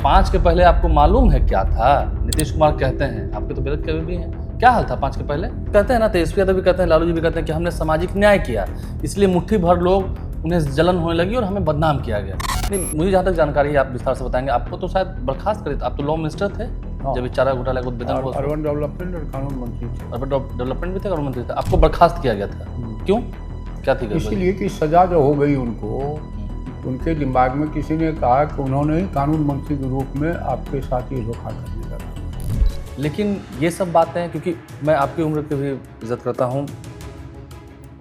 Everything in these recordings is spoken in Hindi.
5 के पहले आपको मालूम है क्या था? नीतीश कुमार कहते हैं, आपके तो बेहद कभी भी हैं, क्या हाल था 5 के पहले? कहते हैं ना, तेजस्वी यादव भी कहते हैं, लालू जी भी कहते हैं कि हमने सामाजिक न्याय किया, इसलिए मुट्ठी भर लोग उन्हें जलन होने लगी और हमें बदनाम किया गया। नहीं, मुझे जहाँ तक जानकारी है आप विस्तार से बताएंगे। आपको तो शायद बर्खास्त करे, आप तो लॉ मिनिस्टर थे जब इस चारा घोटाला को उद्भेदन हुआ। अर्बन डेवलपमेंट और कानून मंत्री थे। अर्बन डेवलपमेंट भी थे, कानून मंत्री थे। आपको बर्खास्त किया गया था, क्यों? क्या थी? इसीलिए कि सजा जो हो गई उनको, उनके दिमाग में किसी ने कहा कि उन्होंने ही कानून मंत्री के रूप में आपके साथ ये धोखा करने लगा। लेकिन ये सब बातें, क्योंकि मैं आपकी उम्र की भी इज्जत करता हूँ,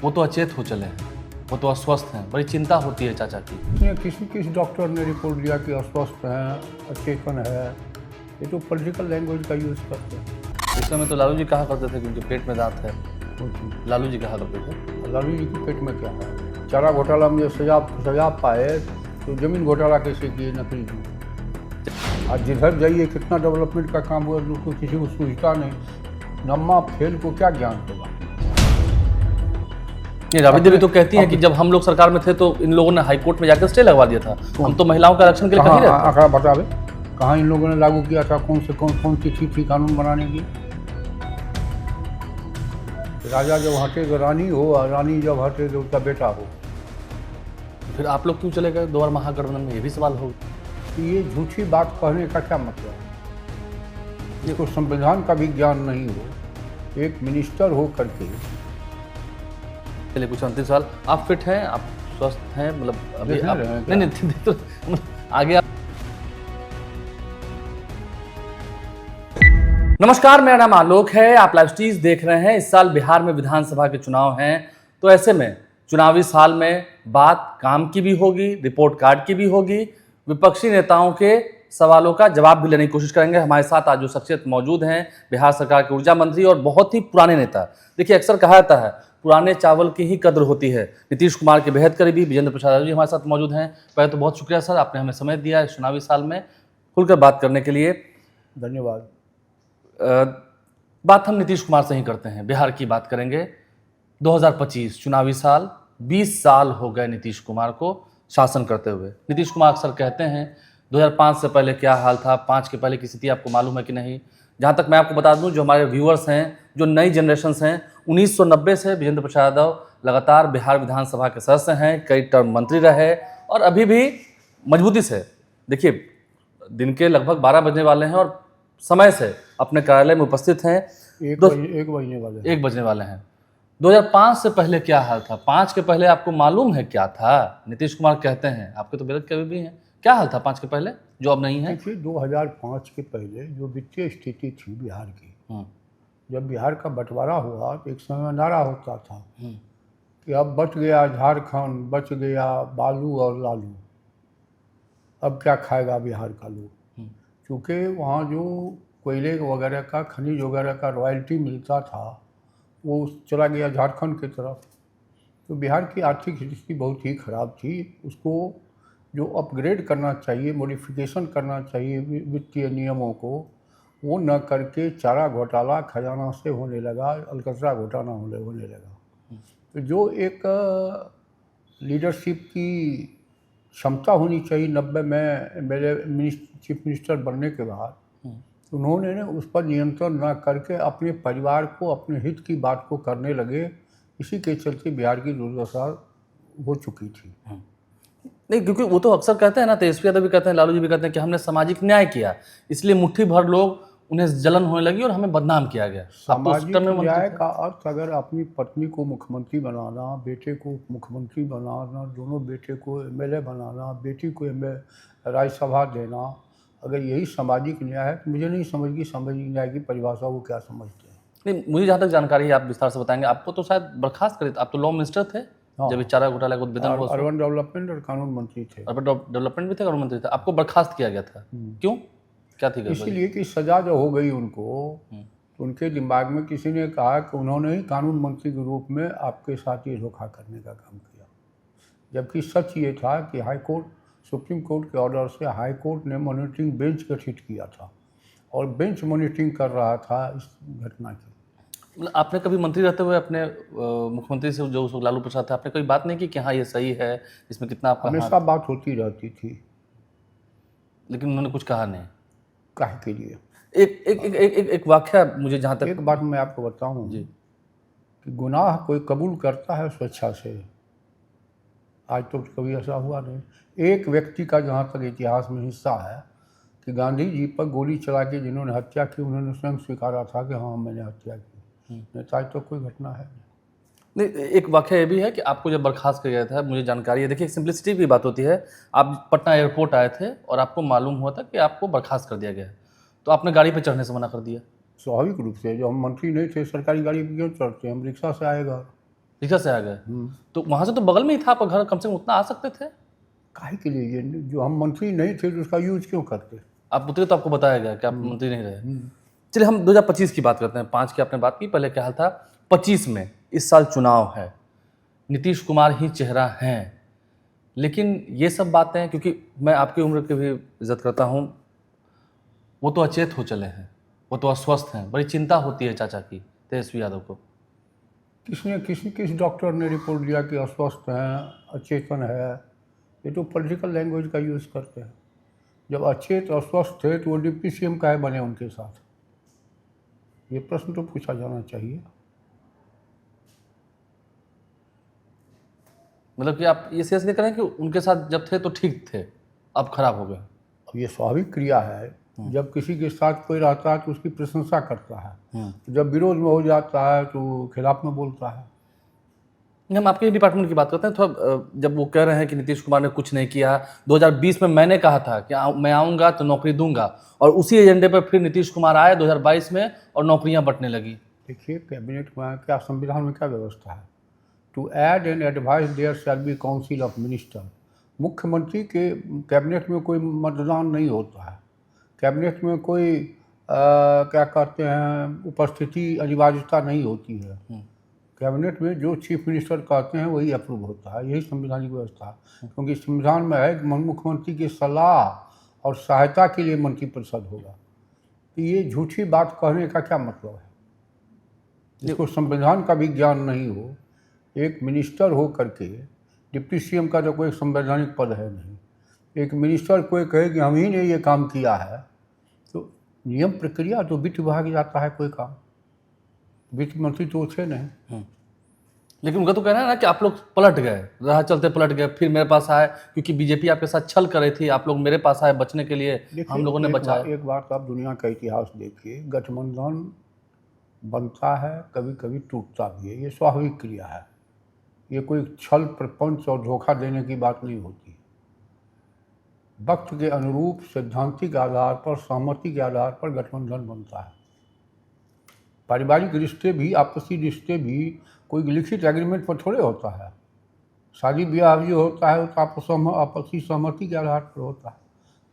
वो तो अचेत हो चले हैं, वो तो अस्वस्थ हैं, बड़ी चिंता होती है चाचा की। किसी डॉक्टर ने रिपोर्ट दिया कि अस्वस्थ हैं, अचेतन है, ये तो पॉलिटिकल लैंग्वेज का यूज़ करते हैं। इस समय तो लालू जी कहा करते थे कि उनके पेट में दांत है, लालू जी कहा करते थे। लालू जी के पेट में क्या है? चारा घोटाला में सजा पाए तो जमीन घोटाला कैसे किए नकली जी? आज जिधर जाइए कितना डेवलपमेंट का काम हुआ, लोग को किसी को सूझता नहीं। नम्मा फेल को क्या ज्ञान होगा? ये राबड़ी देवी तो कहती हैं कि जब हम लोग सरकार में थे तो इन लोगों ने हाईकोर्ट में जाकर स्टे लगवा दिया था, हम तो महिलाओं के आरक्षण के लिए कहीं रहते। आंकड़ा बतावे कहाँ इन लोगों ने लागू किया था, कौन से कौन चिट्ठी थी कानून बनाने की? राजा जब हटे तो रानी हो, और रानी जब हटे तो उसका बेटा हो। फिर आप लोग क्यों चले गए 2 बार महागठबंधन में? ये भी सवाल हो। ये झूठी बात कहने का क्या मतलब है? इसको संविधान का भी ज्ञान नहीं हो, एक मिनिस्टर हो करके। चलिए, कुछ अंतिम सवाल, आप फिट हैं, आप स्वस्थ हैं, मतलब अभी आप नहीं तो आगे आप। नमस्कार, मेरा नाम आलोक है, आप लाइव स्ट्रीज देख रहे हैं। इस साल बिहार में विधानसभा के चुनाव हैं, तो ऐसे में चुनावी साल में बात काम की भी होगी, रिपोर्ट कार्ड की भी होगी, विपक्षी नेताओं के सवालों का जवाब भी लेने की कोशिश करेंगे। हमारे साथ आज जो शख्सियत मौजूद हैं, बिहार सरकार के ऊर्जा मंत्री और बहुत ही पुराने नेता। देखिए, अक्सर कहा जाता है पुराने चावल की ही कद्र होती है। नीतीश कुमार के बेहद करीबी विजेंद्र प्रसाद जी हमारे साथ मौजूद हैं। पहले तो बहुत शुक्रिया सर, आपने हमें समय दिया इस चुनावी साल में खुलकर बात करने के लिए। धन्यवाद। बात हम नीतीश कुमार से ही करते हैं, बिहार की बात करेंगे। 2025 चुनावी साल, 20 साल हो गए नीतीश कुमार को शासन करते हुए। नीतीश कुमार अक्सर कहते हैं 2005 से पहले क्या हाल था, 5 के पहले की स्थिति आपको मालूम है कि नहीं? जहाँ तक मैं आपको बता दूं, जो हमारे व्यूअर्स हैं, जो नई जनरेशन्स हैं, 1990 से विजेंद्र प्रसाद यादव लगातार बिहार विधानसभा के सदस्य हैं, कई टर्म मंत्री रहे और अभी भी मजबूती से, देखिए, दिन के लगभग 12 बजने वाले हैं और समय से अपने कार्यालय में उपस्थित हैं। 1 बजने वाले हैं। 2005 से पहले क्या हाल था? 5 के पहले आपको मालूम है क्या था? नीतीश कुमार कहते हैं, आपके तो बेहद कभी भी हैं, क्या हाल था 5 के पहले जो अब नहीं है? देखिए, 2005 के पहले जो वित्तीय स्थिति थी बिहार की, जब बिहार का बंटवारा हुआ तो एक समय नारा होता था कि अब बच गया झारखंड, बच गया बालू और लालू, अब क्या खाएगा बिहार का लोग। क्योंकि वहाँ जो कोयले वगैरह का, खनिज वगैरह का रॉयल्टी मिलता था वो चला गया झारखंड की तरफ। तो बिहार की आर्थिक स्थिति बहुत ही ख़राब थी। उसको जो अपग्रेड करना चाहिए, मॉडिफिकेशन करना चाहिए वित्तीय नियमों को, वो न करके चारा घोटाला खजाना से होने लगा, अलकतरा घोटाला होने लगा। तो जो एक लीडरशिप की क्षमता होनी चाहिए 90 में मेरे चीफ मिनिस्टर बनने के बाद, उन्होंने ने उस पर नियंत्रण न करके अपने परिवार को, अपने हित की बात को करने लगे। इसी के चलते बिहार की दुर्दशा हो चुकी थी। नहीं, क्योंकि वो तो अक्सर कहते हैं ना, तेजस्वी यादव भी कहते हैं, लालू जी भी कहते हैं कि हमने सामाजिक न्याय किया, इसलिए मुट्ठी भर लोग उन्हें जलन होने लगी और हमें बदनाम किया गया। सामाजिक न्याय का अर्थ अगर अपनी पत्नी को मुख्यमंत्री बनाना, बेटे को मुख्यमंत्री बनाना, दोनों बेटे को एमएलए बनाना, बेटी को राज्यसभा देना, अगर यही सामाजिक न्याय है तो मुझे नहीं समझ की सामाजिक न्याय की परिभाषा वो क्या समझते हैं। नहीं, मुझे जहाँ तक जानकारी है आप विस्तार से बताएंगे। आपको तो शायद बर्खास्त करे, आप तो लॉ मिनिस्टर थे जब इस चारा घोटाला को उद्भेदन हुआ। अर्बन डेवलपमेंट और कानून मंत्री थे। अर्बन डेवलपमेंट भी थे, कानून मंत्री थे। आपको बर्खास्त किया गया था, क्यों? क्या थी? इसीलिए कि सजा जो हो गई उनको, तो उनके दिमाग में किसी ने कहा कि उन्होंने ही कानून मंत्री के रूप में आपके साथ ये धोखा करने का काम किया। जबकि सच ये था कि हाई कोर्ट, सुप्रीम कोर्ट के ऑर्डर से हाई कोर्ट ने मॉनिटरिंग बेंच गठित किया था और बेंच मॉनिटरिंग कर रहा था इस घटना की। मतलब आपने कभी मंत्री रहते हुए अपने मुख्यमंत्री से, जो लालू प्रसाद थे, आपने कोई बात नहीं की कि हाँ ये सही है, इसमें कितना आपका? हमेशा बात होती रहती थी। लेकिन उन्होंने कुछ कहा नहीं। काहे के लिए? एक एक एक एक, एक, एक वाक्य मुझे जहाँ तक एक बात मैं आपको बताऊं जी कि गुनाह कोई कबूल करता है स्वेच्छा से, आज तो कभी ऐसा हुआ नहीं। एक व्यक्ति का जहाँ तक इतिहास में हिस्सा है कि गांधी जी पर गोली चला के जिन्होंने हत्या की उन्होंने स्वयं स्वीकारा था कि हाँ मैंने हत्या की, नहीं तो आज तो कोई घटना है नहीं। नहीं, एक वाक्य ये भी है कि आपको जब बर्खास्त किया गया था, मुझे जानकारी है, देखिए सिंपलिसिटी की बात होती है। आप पटना एयरपोर्ट आए थे और आपको मालूम हुआ था कि आपको बर्खास्त कर दिया गया है, तो आपने गाड़ी पे चढ़ने से मना कर दिया। स्वाभाविक रूप से, जो हम मंत्री नहीं थे सरकारी गाड़ी पर क्यों चढ़ते, हम रिक्शा से आएगा। रिक्शा से आ गए, तो वहाँ से तो बगल में ही था आपका घर, कम से कम उतना आ सकते थे। काहे के लिए? ये जो हम मंत्री नहीं थे तो उसका यूज क्यों करते? आप उतरे तो आपको बताया गया कि आप मंत्री नहीं रहे। चलिए हम 2025 की बात करते हैं। 5 की आपने बात की, पहले क्या हाल था 25 में? इस साल चुनाव है, नीतीश कुमार ही चेहरा हैं, लेकिन ये सब बातें, क्योंकि मैं आपकी उम्र की भी इज्जत करता हूँ, वो तो अचेत हो चले हैं, वो तो अस्वस्थ हैं, बड़ी चिंता होती है चाचा की, तेजस्वी यादव को। किस डॉक्टर ने रिपोर्ट दिया कि अस्वस्थ हैं, अचेतन है? ये तो पॉलिटिकल लैंग्वेज का यूज़ करते हैं। जब अचेत अस्वस्थ थे तो वो डिप्टी सीएम काहे बने उनके साथ? ये प्रश्न तो पूछा जाना चाहिए। मतलब कि आप ये सीरियसली करें कि उनके साथ जब थे तो ठीक थे, अब खराब हो गए? अब ये स्वाभाविक क्रिया है, जब किसी के साथ कोई रहता है तो उसकी प्रशंसा करता है, जब विरोध में हो जाता है तो खिलाफ में बोलता है। हम आपके डिपार्टमेंट की बात करते हैं थोड़ा। जब वो कह रहे हैं कि नीतीश कुमार ने कुछ नहीं किया, 2020 में मैंने कहा था कि मैं आऊँगा तो नौकरी दूंगा, और उसी एजेंडे पर फिर नीतीश कुमार आए 2022 में और नौकरियां बंटने लगी। देखिए कैबिनेट में क्या, संविधान में क्या व्यवस्था है? To aid and advise there shall be council of minister. मुख्यमंत्री के कैबिनेट में कोई मतदान नहीं होता है, कैबिनेट में कोई क्या कहते हैं उपस्थिति अनिवार्यता नहीं होती है। कैबिनेट में जो चीफ मिनिस्टर कहते हैं वही अप्रूव होता है, यही संवैधानिक व्यवस्था है। क्योंकि संविधान में है कि मुख्यमंत्री की सलाह और सहायता के लिए मंत्रिपरिषद होगा। तो ये झूठी बात कहने का क्या मतलब है? जिसको संविधान का भी ज्ञान नहीं हो, एक मिनिस्टर हो करके, डिप्टी सीएम का तो कोई संवैधानिक पद है नहीं, एक मिनिस्टर कोई कहे कि हम ही ने ये काम किया है, तो नियम प्रक्रिया तो वित्त विभाग जाता है कोई काम, वित्त मंत्री तो थे नहीं। लेकिन उनका तो कहना है ना कि आप लोग पलट गए, राह चलते पलट गए, फिर मेरे पास आए क्योंकि बीजेपी आपके साथ छल कर रही थी, आप लोग मेरे पास आए बचने के लिए, हम लोगों ने बचाया। एक बात आप दुनिया का इतिहास देखिए, गठबंधन बनता है, कभी कभी टूटता भी है, ये स्वाभाविक क्रिया है। ये कोई छल प्रपंच और धोखा देने की बात नहीं होती। वक्त के अनुरूप सैद्धांतिक आधार पर, सहमति के आधार पर गठबंधन बनता है। पारिवारिक रिश्ते भी, आपसी रिश्ते भी कोई लिखित एग्रीमेंट पर थोड़े होता है। शादी ब्याह भी होता है तो आपसी सहमति के आधार पर होता है।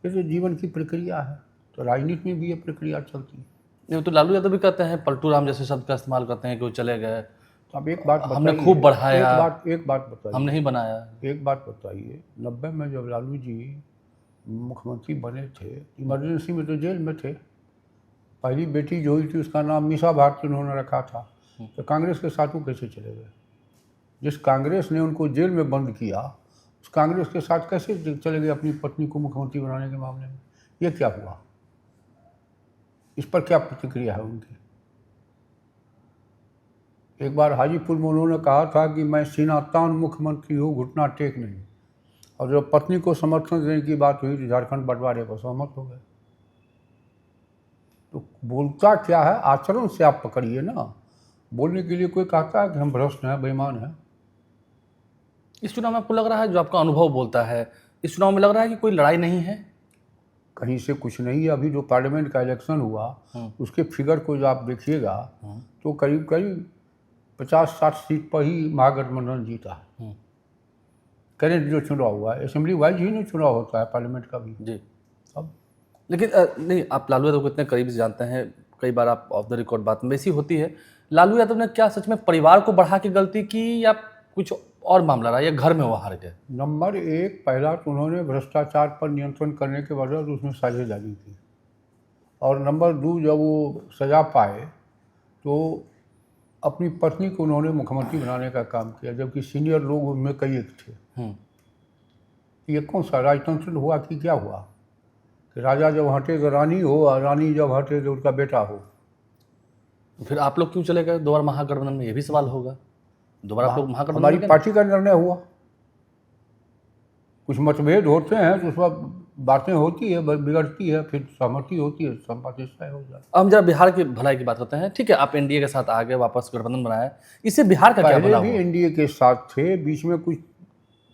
ये तो जीवन की प्रक्रिया है, तो राजनीति में भी ये प्रक्रिया चलती है। ये तो लालू यादव भी कहते हैं, पलटू राम जैसे शब्द का इस्तेमाल करते हैं कि वो चले गए। तो अब एक बात हमने खूब बढ़ाया, एक बात बताइए, हम नहीं बनाया। एक बात बताइए, 90 में जब लालू जी मुख्यमंत्री बने थे, इमरजेंसी में तो जेल में थे। पहली बेटी जो हुई थी उसका नाम मीसा भारती उन्होंने रखा था, तो कांग्रेस के साथ वो कैसे चले गए? जिस कांग्रेस ने उनको जेल में बंद किया, उस कांग्रेस के साथ कैसे चले गए अपनी पत्नी को मुख्यमंत्री बनाने के मामले में? ये क्या हुआ? इस पर क्या प्रतिक्रिया है उनकी? एक बार हाजीपुर में उन्होंने कहा था कि मैं सीना तान मुख्यमंत्री हूँ, घुटना टेक नहीं, और जब पत्नी को समर्थन देने की बात हुई तो झारखंड बंटवारे पर सहमत हो गए। तो बोलता क्या है, आचरण से आप पकड़िए ना। बोलने के लिए कोई कहता है कि हम भ्रष्ट हैं, बेईमान हैं। इस चुनाव में आपको लग रहा है, जो आपका अनुभव बोलता है, इस चुनाव में लग रहा है कि कोई लड़ाई नहीं है? कहीं से कुछ नहीं है। अभी जो पार्लियामेंट का इलेक्शन हुआ उसके फिगर को जो आप देखिएगा तो करीब करीब 50-60 सीट पर ही महागठबंधन जीता है। करेंट जो चुनाव हुआ है, असेंबली वाइज ही नहीं चुनाव होता है पार्लियामेंट का भी जी। अब लेकिन नहीं, आप लालू यादव को इतने करीब से जानते हैं, कई बार आप ऑफ द रिकॉर्ड बात में ऐसी होती है, लालू यादव ने क्या सच में परिवार को बढ़ा के गलती की या कुछ और मामला रहा, या घर में वो हार गए? नंबर एक, पहला तो उन्होंने भ्रष्टाचार पर नियंत्रण करने के बजाय उसमें साझेदारी की, और नंबर दो, जब वो सजा पाए तो अपनी पत्नी को उन्होंने मुख्यमंत्री बनाने का काम किया, जबकि सीनियर लोग उनमें कई एक थे। ये कौन सा राजतंत्र हुआ कि क्या हुआ कि राजा जब हटे तो रानी हो, और रानी जब हटे तो उनका बेटा हो। फिर आप लोग क्यों चले गए दोबारा महागठबंधन में, ये भी सवाल होगा। दोबारा आप लोग महागठबंधन हमारी में गए? पार्टी का निर्णय हुआ। कुछ मतभेद होते हैं तो उस वक्त बातें होती है, बिगड़ती है, फिर सहमति होती है, सम्मति तय हो जाती है। अब हम जरा बिहार की भलाई की बात करते हैं। ठीक है, आप एनडीए के साथ आ गए, वापस गठबंधन बनाया, इससे बिहार का क्या पहले भला भी हुआ? एनडीए के साथ थे, बीच में कुछ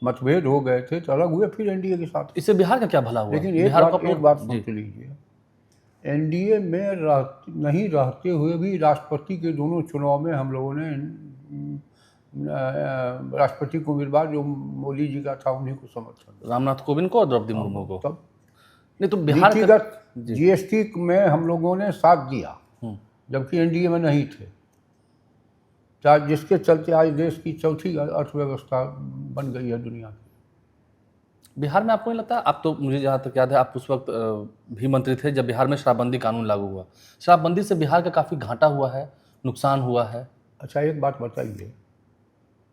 मतभेद हो गए थे तो अलग हुए, फिर एनडीए के साथ। इससे बिहार का क्या भला हुआ? लेकिन बिहार को आप एक लोग- बात जी। सुन लीजिए, एनडीए में नहीं रहते हुए भी राष्ट्रपति के दोनों चुनाव में हम लोगों ने राष्ट्रपति को उम्मीदवार जो मोदी जी का था उन्हीं को समर्थन रामनाथ कोविंद को और द्रौपदी मुर्मू को। तब नहीं तो बिहार का नीतिगत जी। जीएसटी में हम लोगों ने साथ दिया, जबकि एनडीए में नहीं थे, चाहे जिसके चलते आज देश की चौथी अर्थव्यवस्था बन गई है दुनिया की। बिहार में आपको नहीं लगता, आप तो मुझे जहाँ तक याद है आप उस वक्त भी मंत्री थे जब बिहार में शराबबंदी कानून लागू हुआ। शराबबंदी से बिहार का काफ़ी घाटा हुआ है, नुकसान हुआ है। अच्छा एक बात बताइए,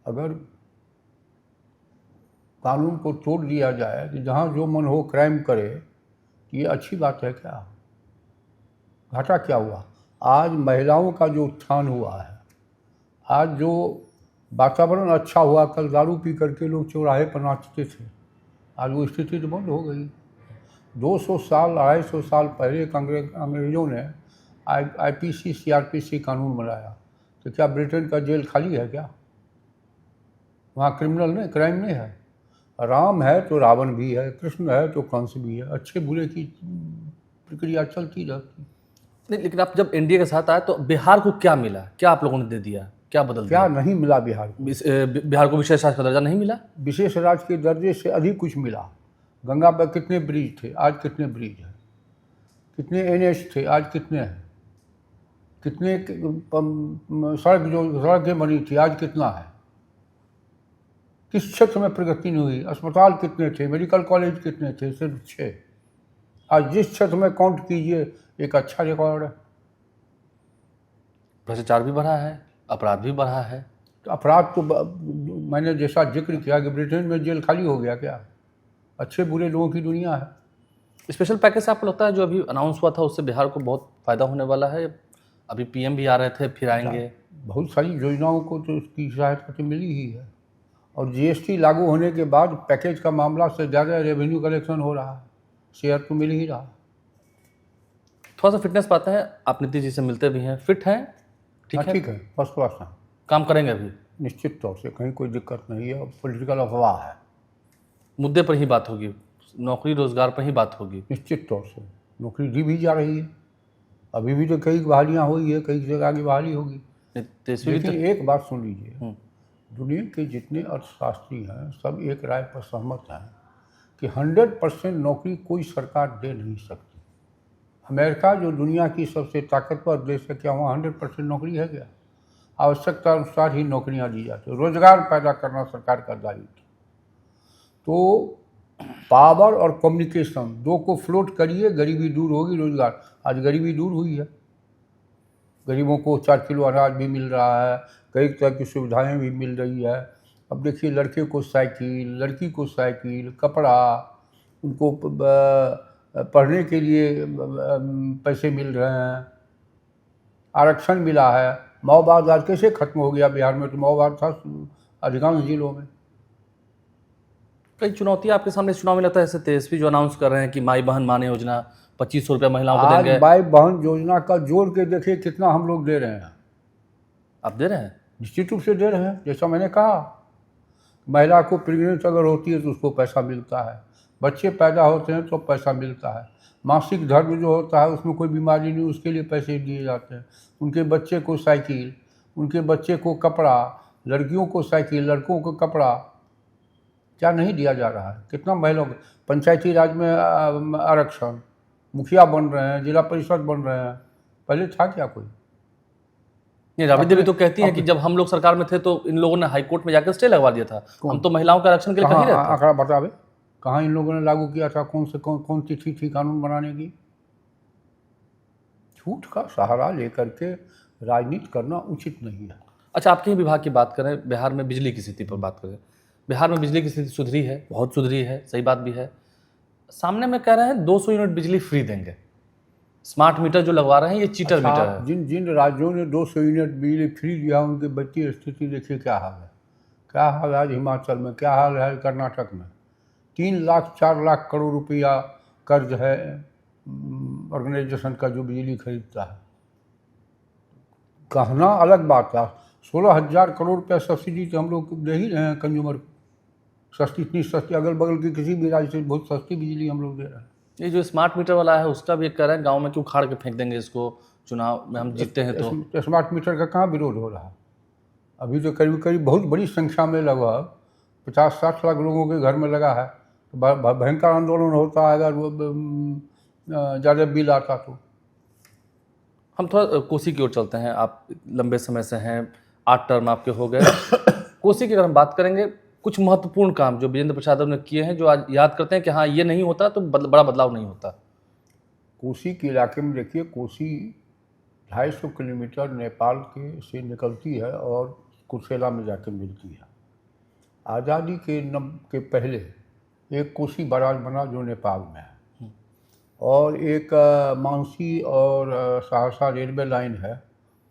अगर कानून को तोड़ दिया जाए कि जहाँ जो मन हो क्राइम करे, ये अच्छी बात है क्या? घाटा क्या हुआ? आज महिलाओं का जो उत्थान हुआ है, आज जो वातावरण अच्छा हुआ, कल दारू पी करके लोग चौराहे पर नाचते थे, आज वो स्थिति तो बंद हो गई। 200 साल 250 साल पहले अंग्रेजों ने आईपीसी सीआरपीसी कानून बनाया, तो क्या ब्रिटेन का जेल खाली है क्या? वहाँ क्रिमिनल नहीं, क्राइम नहीं है। राम है तो रावण भी है, कृष्ण है तो कंस भी है, अच्छे बुरे की प्रक्रिया चलती रहती। नहीं, लेकिन आप जब एनडीए के साथ आए तो बिहार को क्या मिला, क्या आप लोगों ने दे दिया, क्या बदल क्या दिया? नहीं मिला बिहार को? बिहार को विशेष राज्य का दर्जा नहीं मिला? विशेष राज्य के दर्जे से अधिक कुछ मिला। गंगा पर कितने ब्रिज थे, आज कितने ब्रिज हैं? कितने एनएच थे, आज कितने हैं? कितने सड़कें बनी थी, आज कितना है? किस क्षेत्र में प्रगति नहीं हुई? अस्पताल कितने थे, मेडिकल कॉलेज कितने थे? सिर्फ 6। आज जिस क्षेत्र में काउंट कीजिए एक अच्छा रिकॉर्ड है। भ्रष्टाचार भी बढ़ा है, अपराध भी बढ़ा है। तो अपराध तो मैंने जैसा जिक्र किया कि ब्रिटेन में जेल खाली हो गया क्या? अच्छे बुरे लोगों की दुनिया है। स्पेशल पैकेज से आपको लगता है जो अभी अनाउंस हुआ था उससे बिहार को बहुत फायदा होने वाला है? अभी पीएम भी आ रहे थे, फिर आएंगे। बहुत सारी योजनाओं को तो उसकी सहायता तो मिली ही है, और जीएसटी लागू होने के बाद पैकेज का मामला से ज़्यादा रेवेन्यू कलेक्शन हो रहा है, शेयर तो मिल ही रहा है। थोड़ा सा फिटनेस पाते हैं, आप नीतीश जी से मिलते भी हैं, फिट हैं? ठीक है, ठीक है, फर्स्ट क्लास है, काम करेंगे अभी? निश्चित तौर से, कहीं कोई दिक्कत नहीं है। पॉलिटिकल अफवाह है, मुद्दे पर ही बात होगी, नौकरी रोजगार पर ही बात होगी। निश्चित तौर से नौकरी दी भी जा रही है, अभी भी तो कई बहालियाँ हुई है, कई जगह की बहाली होगी। तेजस्वी लेकिन तो एक बात सुन लीजिए, दुनिया के जितने अर्थशास्त्री हैं सब एक राय पर सहमत हैं कि 100% नौकरी कोई सरकार दे नहीं सकती। अमेरिका जो दुनिया की सबसे ताकतवर देश है, क्या वहाँ 100% नौकरी है क्या? आवश्यकता अनुसार ही नौकरियाँ दी जाती, रोजगार पैदा करना सरकार का दायित्व। तो पावर और कम्युनिकेशन दो को फ्लोट करिए, गरीबी दूर होगी, रोजगार। आज गरीबी दूर हुई है, गरीबों को 4 किलो अनाज भी मिल रहा है, कई तरह की सुविधाएं भी मिल रही है। अब देखिए, लड़के को साइकिल, लड़की को साइकिल, कपड़ा, उनको पढ़ने के लिए पैसे मिल रहे हैं, आरक्षण मिला है। माओवाद आज कैसे खत्म हो गया? बिहार में तो माओवाद था अधिकांश जिलों में। कई चुनौतियां आपके सामने चुनाव में लगता है, जैसे तेजस्वी जो अनाउंस कर रहे हैं कि माई बहन माने योजना 2500 रुपया महिलाओं को देंगे। आज माई बहन योजना का जोड़ के देखिए कितना हम लोग दे रहे हैं। आप दे रहे हैं? निश्चित रूप से दे रहे हैं। जैसा मैंने कहा, महिला को प्रेगनेंट अगर होती है तो उसको पैसा मिलता है, बच्चे पैदा होते हैं तो पैसा मिलता है, मासिक धर्म जो होता है उसमें कोई बीमारी नहीं, उसके लिए पैसे दिए जाते हैं। उनके बच्चे को साइकिल, उनके बच्चे को कपड़ा, लड़कियों को साइकिल, लड़कों को कपड़ा, क्या नहीं दिया जा रहा है? कितना महिलाओं को पंचायती राज में आरक्षण, मुखिया बन रहे हैं, जिला परिषद बन रहे हैं। पहले था क्या कोई? नहीं, राबड़ी देवी तो कहती हैं कि जब हम लोग सरकार में थे तो इन लोगों ने हाई कोर्ट में जाकर स्टे लगवा दिया था, हम तो महिलाओं के आरक्षण के लिए कहीं रहते। आंकड़ा बतावे, कहाँ इन लोगों ने लागू किया था? कौन तिथि थी कानून बनाने की? झूठ का सहारा लेकर के राजनीति करना उचित नहीं है। अच्छा, आपके ही विभाग की बात करें, बिहार में बिजली की स्थिति पर बात करें। बिहार में बिजली की स्थिति सुधरी है, बहुत सुधरी है, सही बात भी है। सामने में कह रहे हैं 200 यूनिट बिजली फ्री देंगे। स्मार्ट मीटर जो लगवा रहे हैं ये चीटर मीटर है। जिन जिन राज्यों ने 200 यूनिट बिजली फ्री दिया उनकी वित्तीय स्थिति देखिए क्या हाल है। क्या हाल है आज हिमाचल में, क्या हाल है कर्नाटक में। 3 लाख 4 लाख करोड़ रुपया कर्ज है ऑर्गेनाइजेशन का जो बिजली खरीदता है। कहना अलग बात है, 16,000 करोड़ रुपया सब्सिडी तो हम लोग दे ही रहे हैं कंज्यूमर को। सस्ती, इतनी सस्ती, अगल बगल की किसी भी राज्य से बहुत सस्ती बिजली हम लोग दे रहे हैं। ये जो स्मार्ट मीटर वाला है उसका भी कह रहे हैं गांव में क्यों उखाड़ के फेंक देंगे इसको, चुनाव में हम जीतते हैं तो। स्मार्ट मीटर का कहाँ विरोध हो रहा है? अभी तो करीब करीब बहुत बड़ी संख्या में लगभग 50-60 लाख लोगों के घर में लगा है। तो भयंकर आंदोलन होता है अगर वो ज़्यादा बिल आता तो। हम थोड़ा कोसी की ओर चलते हैं। आप लंबे समय से हैं, 8 टर्म आपके हो गए। कोसी की अगर हम बात करेंगे, कुछ महत्वपूर्ण काम जो विजेंद्र प्रसाद ने किए हैं जो आज याद करते हैं कि हाँ ये नहीं होता तो बड़ा बदलाव नहीं होता। कोसी के इलाके में देखिए, कोसी 250 किलोमीटर नेपाल के से निकलती है और कुर्सेला में जाकर मिलती है। आज़ादी के पहले एक कोसी बराज बना जो नेपाल में है, और एक मानसी और सहरसा रेलवे लाइन है,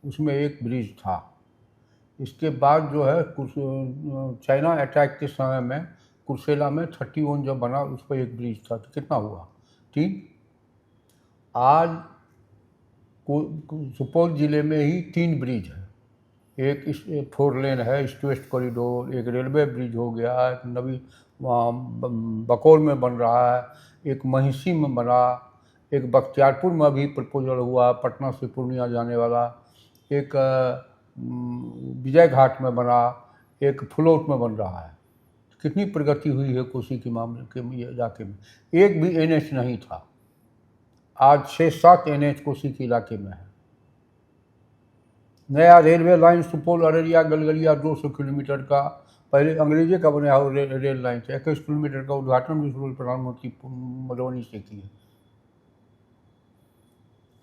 उसमें एक ब्रिज था। इसके बाद जो है चाइना अटैक के समय में कुर्सेला में 31 जब बना उस पर एक ब्रिज था। तो कितना हुआ? 3। आज सुपौल ज़िले में ही 3 ब्रिज है। एक 4 लेन है, ईस्ट वेस्ट कॉरिडोर, एक रेलवे ब्रिज हो गया, एक नवी वहाँ बकौल में बन रहा है, एक महिषी में बना, एक बख्तियारपुर में अभी प्रपोजल हुआ पटना से पूर्णिया जाने वाला, एक विजय घाट में बना, एक फुलौट में बन रहा है। कितनी प्रगति हुई है कोसी के मामले के इलाके में। एक भी NH नहीं था, आज 6-7 NH कोसी के इलाके में है। नया railway line Supaul Araria Galgalia 200 kilometre का, पहले अंग्रेजी का बनाया हुआ रेल लाइन था। 21 किलोमीटर का उद्घाटन भी प्रधानमंत्री मधुबनी से किए।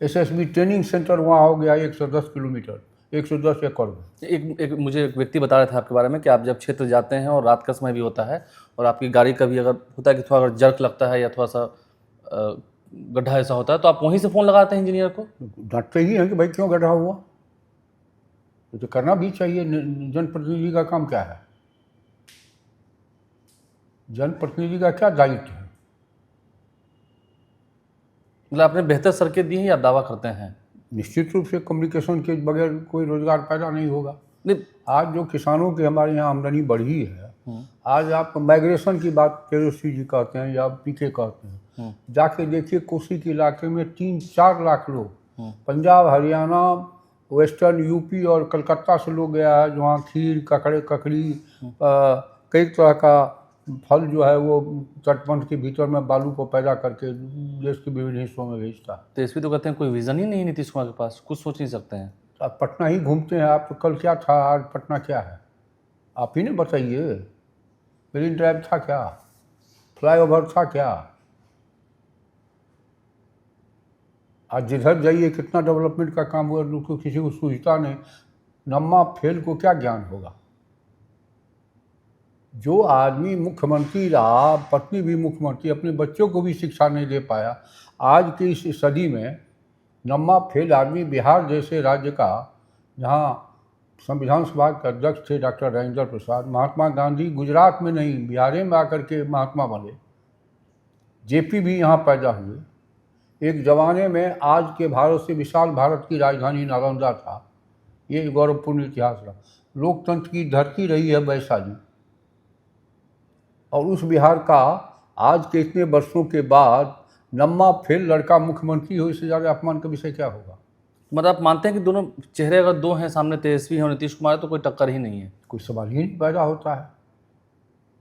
SSB ट्रेनिंग सेंटर वहाँ हो गया 110 किलोमीटर, 110 एकड़ में। मुझे एक व्यक्ति बता रहे थे आपके बारे में कि आप जब क्षेत्र जाते हैं और रात का समय भी होता है और आपकी गाड़ी का भी अगर होता है कि थोड़ा अगर जर्क लगता है या थोड़ा सा गड्ढा ऐसा होता है तो आप वहीं से फ़ोन लगाते हैं इंजीनियर को? डांटते ही हैं कि भाई क्यों गड्ढा हुआ। तो करना भी चाहिए। जनप्रतिनिधि का काम क्या है? जनप्रतिनिधि का क्या दायित्व है? मतलब आपने बेहतर सड़कें दी हैं या दावा करते हैं? निश्चित रूप से कम्युनिकेशन के बगैर कोई रोजगार पैदा नहीं होगा। नहीं, आज जो किसानों की हमारे यहाँ आमदनी बढ़ी है, आज आप माइग्रेशन की बात तेजस्वी जी कहते हैं या पीके कहते हैं, जाके देखिए कोसी के इलाके में 3-4 लाख लोग पंजाब, हरियाणा, वेस्टर्न यूपी और कलकत्ता से लोग गया है, जहाँ खीर, ककड़ी कई तरह का फल जो है वो तटबंध के भीतर में बालू को पैदा करके देश के विभिन्न हिस्सों में भेजता है। तो इसमें तो कहते हैं कोई विजन ही नहीं नीतीश कुमार के पास, कुछ सोच नहीं सकते हैं। आप पटना ही घूमते हैं। आप तो कल क्या था, आज पटना क्या है, आप ही ने बताइए। मेरीन ड्राइव था क्या, फ्लाईओवर था क्या? आज जिधर जाइए कितना डेवलपमेंट का काम हुआ, उसको किसी को सूझता नहीं। नम्मा फेल को क्या ज्ञान होगा? जो आदमी मुख्यमंत्री रहा, पत्नी भी मुख्यमंत्री, अपने बच्चों को भी शिक्षा नहीं दे पाया। आज की इस सदी में नम्मा फेल आदमी बिहार जैसे राज्य का, जहाँ संविधान सभा के अध्यक्ष थे डॉक्टर राजेंद्र प्रसाद, महात्मा गांधी गुजरात में नहीं बिहार में आकर के महात्मा बने। JP भी यहाँ पैदा हुए। एक ज़माने में आज के भारत से विशाल भारत की राजधानी नालंदा था। ये गौरवपूर्ण इतिहास रहा। लोकतंत्र की धरती रही है वैशाली। और उस बिहार का आज के इतने वर्षों के बाद नम्मा फेल लड़का मुख्यमंत्री हो, इससे ज़्यादा अपमान का विषय क्या होगा? मतलब आप मानते हैं कि दोनों चेहरे अगर दो हैं, सामने तेजस्वी है और नीतीश कुमार है, तो कोई टक्कर ही नहीं है? कोई सवाल ही नहीं पैदा होता है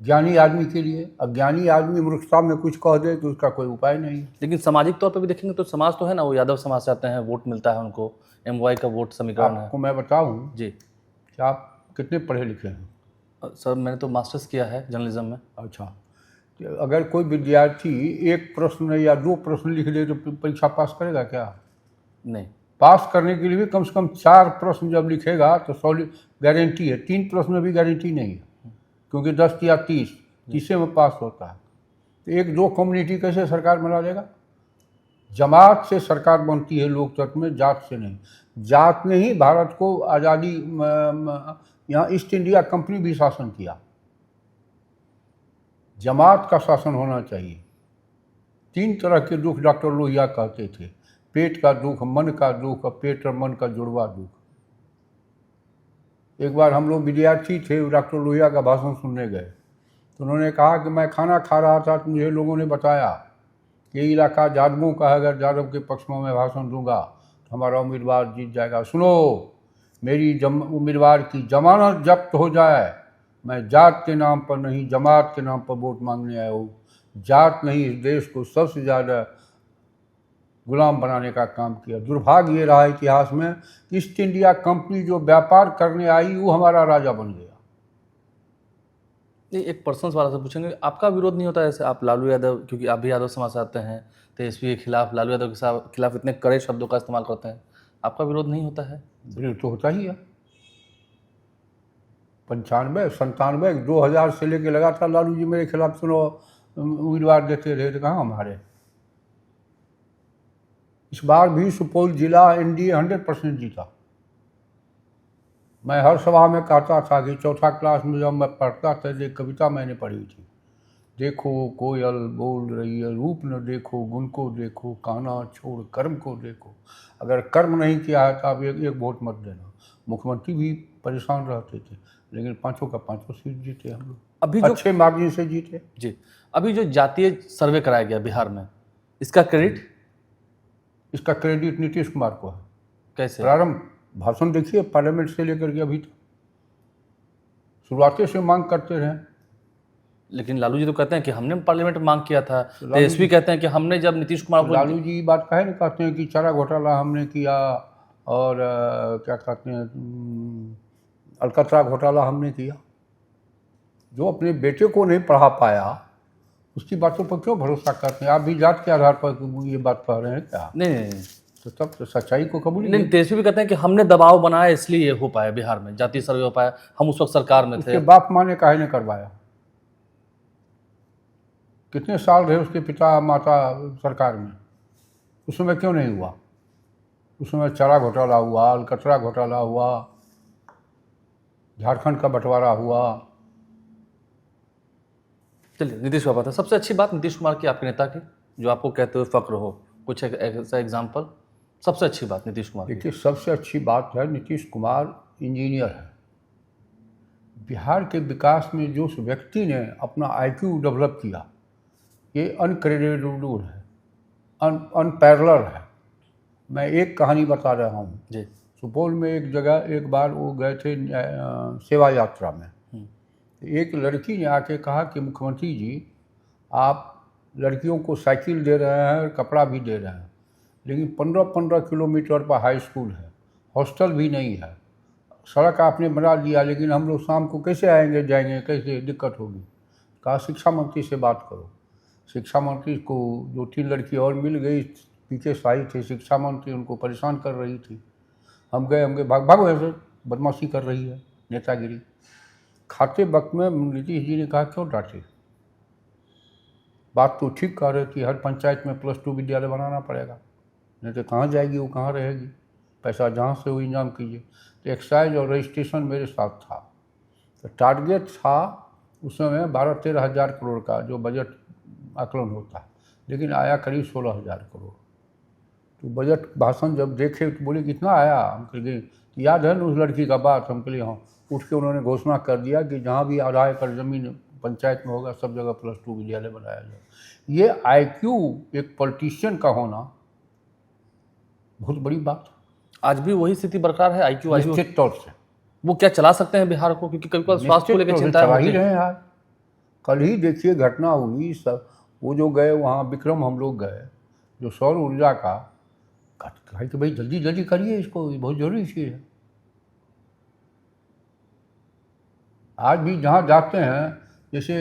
ज्ञानी आदमी के लिए। अज्ञानी आदमी मूर्खता में कुछ कह दे तो उसका कोई उपाय नहीं। लेकिन सामाजिक तौर पर भी देखेंगे तो समाज तो है ना, वो यादव समाज से आते हैं, वोट मिलता है उनको, MY का वोट समीकरण है। आपको मैं बताऊं जी, कि आप कितने पढ़े लिखे हैं? सर मैंने तो मास्टर्स किया है जर्नलिज्म में। अच्छा, तो अगर कोई विद्यार्थी 1 प्रश्न या 2 प्रश्न लिख दे तो परीक्षा पास करेगा क्या? नहीं। पास करने के लिए भी कम से कम 4 प्रश्न जब लिखेगा तो सॉलिड गारंटी है। 3 प्रश्न में भी गारंटी नहीं है, क्योंकि 10 या 30 में पास होता है। तो एक दो कम्युनिटी कैसे सरकार बना देगा? जमात से सरकार बनती है लोकतंत्र में, जात से नहीं। जात ने ही भारत को आज़ादी, यहाँ ईस्ट इंडिया कंपनी भी शासन किया। जमात का शासन होना चाहिए। 3 तरह के दुख डॉक्टर लोहिया कहते थे, पेट का दुख, मन का दुख और पेट और मन का जुड़वा दुख। एक बार हम लोग विद्यार्थी थे, डॉक्टर लोहिया का भाषण सुनने गए, तो उन्होंने कहा कि मैं खाना खा रहा था तो मुझे लोगों ने बताया कि ये इलाका यादवों का है, अगर यादव के पक्ष में मैं भाषण दूंगा तो हमारा उम्मीदवार जीत जाएगा। सुनो, मेरी उम्मीदवार की जमानत जब्त हो जाए, मैं जात के नाम पर नहीं, जमात के नाम पर वोट मांगने आया हूँ। जात नहीं इस देश को सबसे ज़्यादा गुलाम बनाने का काम किया। दुर्भाग्य ये रहा इतिहास में, ईस्ट इंडिया कंपनी जो व्यापार करने आई वो हमारा राजा बन गया। नहीं, एक पर्सनल सवाल से पूछेंगे, आपका विरोध नहीं होता ऐसे? आप लालू यादव, क्योंकि आप भी यादव समाज से आते हैं, तेजस्वी के खिलाफ, लालू यादव के खिलाफ इतने कड़े शब्दों का इस्तेमाल करते हैं, आपका विरोध नहीं होता है? विरोध तो होता ही है। 95, 97, 2000 से लेके लगातार लालू जी मेरे खिलाफ सुनो उम्मीदवार देते रहे, तो कहाँ हमारे। इस बार भी सुपौल जिला एनडीए 100% जीता। मैं हर सभा में कहता था कि 4th क्लास में जब मैं पढ़ता था, एक कविता मैंने पढ़ी थी, देखो कोयल बोल रही है, रूप न देखो, गुण को देखो, कहना छोड़ कर्म को देखो। अगर कर्म नहीं किया है तो आप एक वोट मत देना। मुख्यमंत्री भी परेशान रहते थे, लेकिन 5 का 5 सीट जीते हम लोग, अभी जो अच्छे मार्जिन से जीते। जी, अभी जो जातीय सर्वे कराया गया बिहार में, इसका क्रेडिट? इसका क्रेडिट नीतीश कुमार को है। कैसे? प्रारंभ भाषण देखिए, पार्लियामेंट से लेकर के अभी तक शुरुआती से मांग करते रहे। लेकिन लालू जी तो कहते हैं कि हमने पार्लियामेंट में मांग किया था, तेजस्वी कहते हैं कि हमने जब नीतीश कुमार को, लालू जी बात कहे नहीं कहते हैं कि चारा घोटाला हमने किया और क्या कहते हैं अलकतरा घोटाला हमने किया। जो अपने बेटे को नहीं पढ़ा पाया उसकी बातों पर क्यों भरोसा करते हैं? आप भी जात के आधार पर ये बात कह रहे हैं क्या? नहीं, तो तब तो सच्चाई को कबूल नहीं, तेजस्वी भी कहते हैं कि हमने दबाव बनाया इसलिए ये हो पाया, बिहार में जातीय सर्वे हो पाया, हम उस वक्त सरकार में थे। उसके बाप माँ ने काहे ने करवाया? कितने साल रहे उसके पिता माता सरकार में, उस समय क्यों नहीं हुआ? उस समय चारा घोटाला हुआ, अलकतरा घोटाला हुआ, झारखंड का बंटवारा हुआ। चलिए, नीतीश बाबा था, सबसे अच्छी बात नीतीश कुमार की, आपके नेता की, जो आपको कहते हुए फक्र हो, कुछ ऐसा एग्जाम्पल, सबसे अच्छी बात नीतीश कुमार की? देखिए, सबसे अच्छी बात है नीतीश कुमार इंजीनियर है। बिहार के विकास में जो उस व्यक्ति ने अपना IQ डेवलप किया, ये अनक्रेडिटेबल है, अनपैरेलल है। मैं एक कहानी बता रहा हूँ जी। सुपौल में एक जगह एक बार वो गए थे सेवा यात्रा में। एक लड़की ने आके कहा कि मुख्यमंत्री जी, आप लड़कियों को साइकिल दे रहे हैं और कपड़ा भी दे रहे हैं, लेकिन 15-15 किलोमीटर पर हाई स्कूल है, हॉस्टल भी नहीं है, सड़क आपने बना दिया, लेकिन हम लोग शाम को कैसे आएंगे जाएंगे, कैसे दिक्कत होगी। कहा शिक्षा मंत्री से बात करो। शिक्षा मंत्री को 2-3 लड़की और मिल गई, पीछे साई थे, शिक्षा मंत्री उनको परेशान कर रही थी। हम गए भागो ऐसे, बदमाशी कर रही है, नेतागिरी। खाते वक्त में नीतीश जी ने कहा क्यों डांटे, बात तो ठीक कह रही थी, हर पंचायत में +2 विद्यालय बनाना पड़ेगा, नहीं तो कहाँ जाएगी वो, कहाँ रहेगी, पैसा जहाँ से वो इंतजाम कीजिए। तो एक्साइज और रजिस्ट्रेशन मेरे साथ था, तो टारगेट था उस समय 12-13 हज़ार करोड़ का जो बजट आकलन होता है, लेकिन आया करीब 16 हज़ार करोड़। तो बजट भाषण जब देखे तो बोले कितना आया, हम कह याद है ना उस लड़की का बात, हम कह हाँ। उठ के उन्होंने घोषणा कर दिया कि जहाँ भी आधा एकड़ ज़मीन पंचायत में होगा सब जगह +2 विद्यालय बनाया जाए। ये IQ एक पॉलिटिशियन का होना बहुत बड़ी बात। आज भी वही स्थिति बरकरार है? IQ निश्चित तौर से वो क्या चला सकते हैं बिहार को? क्योंकि कभी कभी स्वास्थ्य को लेकर चिंता चला ही होती है। रहे हैं। आज कल ही देखिए घटना हुई, सब वो जो गए वहाँ विक्रम, हम लोग गए, जो सौर ऊर्जा का कहा कि भाई जल्दी जल्दी करिए इसको, ये बहुत जरूरी चीज़ है। आज भी जहाँ जाते हैं, जैसे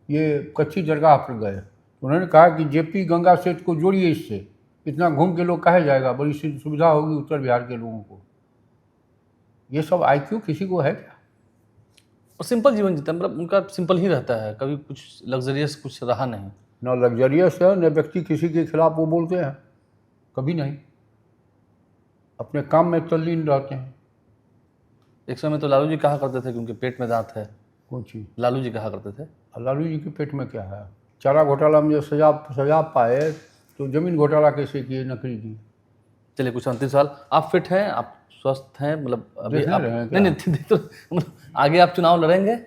ये कच्ची दरगाह पर गए, उन्होंने कहा कि JP गंगा सेतु को जोड़िए इससे, इतना घूम के लोग कहे जाएगा, बड़ी सुविधा होगी उत्तर बिहार के लोगों को। ये सब IQ किसी को है क्या? और सिंपल जीवन जीते हैं, मतलब उनका सिंपल ही रहता है, कभी कुछ लग्जरियस कुछ रहा नहीं। न लग्जरियस है, न व्यक्ति किसी के खिलाफ वो बोलते हैं, कभी नहीं। अपने काम में तल्लीन रहते हैं। एक समय तो लालू जी कहा करते थे कि उनके पेट में दांत है। कौन चीज़? लालू जी कहा करते थे। लालू जी के पेट में क्या है? चारा घोटाला में जब सजा पाए तो जमीन घोटाला कैसे किए नकली जी? चलिए कुछ अंतिम सवाल, आप फिट हैं, आप स्वस्थ हैं, मतलब अभी देख आप रहे हैं क्या? नहीं तो मतलब आगे आप चुनाव लड़ेंगे?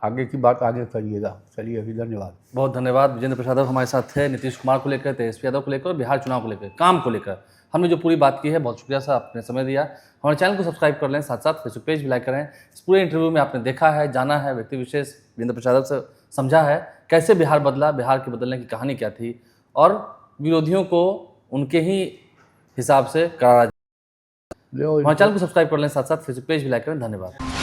आगे की बात आगे करिएगा। चलिए अभी धन्यवाद। बहुत धन्यवाद। विजेंद्र प्रसाद यादव हमारे साथ थे, नीतीश कुमार को लेकर, तेजस्वी यादव को लेकर और बिहार चुनाव को लेकर, काम को लेकर हमने जो पूरी बात की है। बहुत शुक्रिया सर, आपने समय दिया। हमारे चैनल को सब्सक्राइब कर लें, साथ साथ फेसबुक पेज भी लाइक करें। इस पूरे इंटरव्यू में आपने देखा है, जाना है, व्यक्ति विशेष विजेंद्र प्रसाद यादव से समझा है कैसे बिहार बदला, बिहार के बदलने की कहानी क्या थी और विरोधियों को उनके ही हिसाब से करारा। हमारे चैनल को सब्सक्राइब कर लें, साथ साथ फेसबुक पेज भी लाइक करें। धन्यवाद।